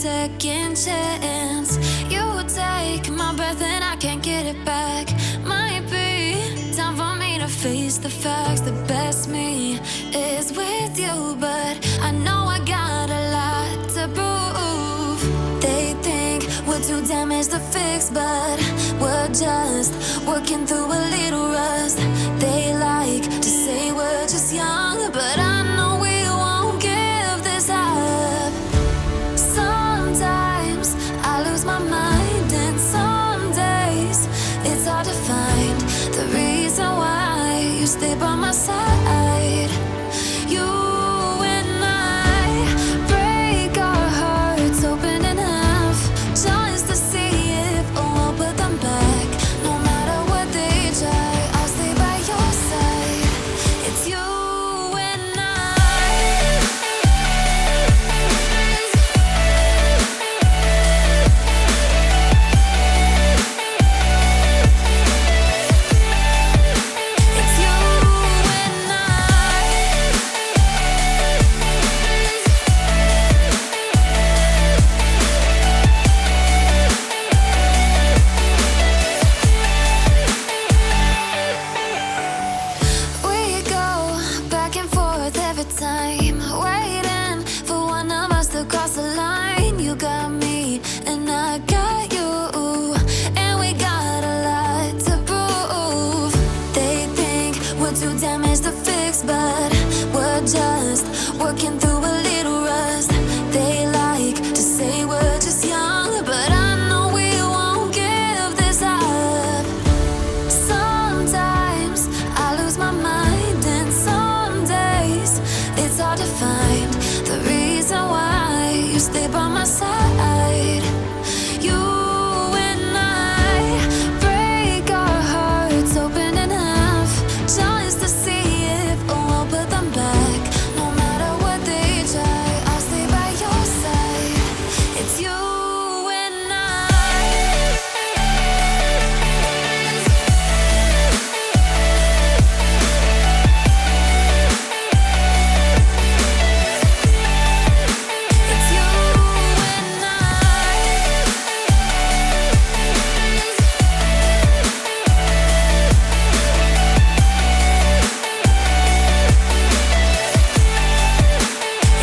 second chance. You take my breath and I can't get it back. Might be time for me to face the facts. The best me is with you, but I know I got a lot to prove. They think we're too damaged to fix, but we're just working through a little rust. They like to say we're just young, but I know we won't give this up. Sometimes I lose my mind, and some days it's hard to find the reason why you stay by my side. You and I break our hearts open in half, just to see if we'll put them back. No matter what they try, I'll stay by your side. It's you and I. It's you and I. We go back and forth every time, waiting for one of us to cross the line. You got me and I got you, and we got a lot to prove. They think we're too damaged to fix, but we're just working through a little rust. They like to say we're just young, but I know we won't give this up. Sometimes I lose my mind, and some days it's hard to find the reason why you stay by my side. You and I break our hearts open in half, just to see if we'll put them back. No matter what they try, I'll stay by your side. It's you and I. It's you and I.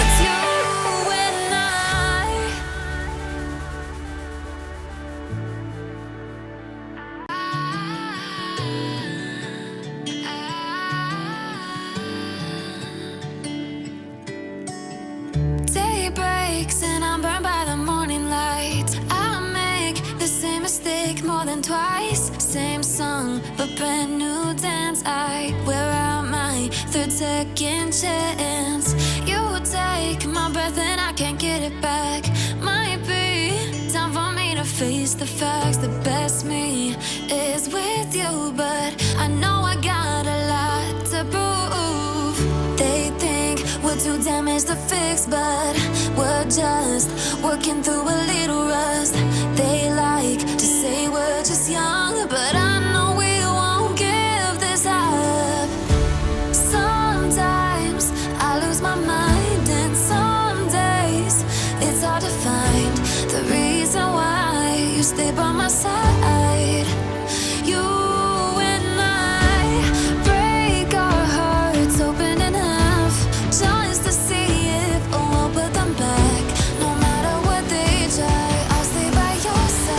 It's you and Day breaks and I'm burned by the morning light. I make the same mistake more than twice. Same song, but brand new dance. I wear out my third second chance. You take my breath and I can't get it back. Might be time for me to face the facts. The best me is with you, but I know I got a lot to prove. They think we're too damaged to fix, but we're just working through a little rust. They like to say we're just young, but I know we won't give this up. Sometimes I lose my mind, and some days it's hard to find the reason why you stay by my side. You and I break our hearts open in half, just to see if we'll put them back. No matter what they try, I'll stay by your side.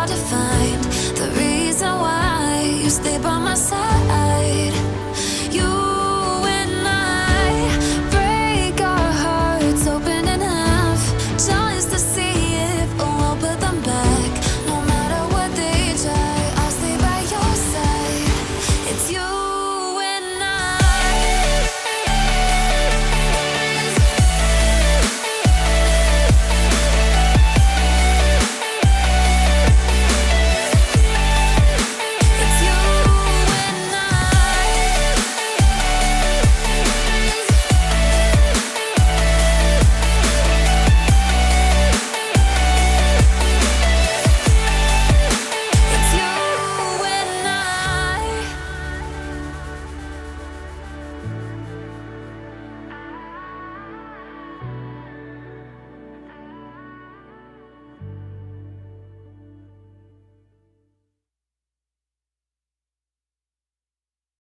hard to find the reason why you stay by my side.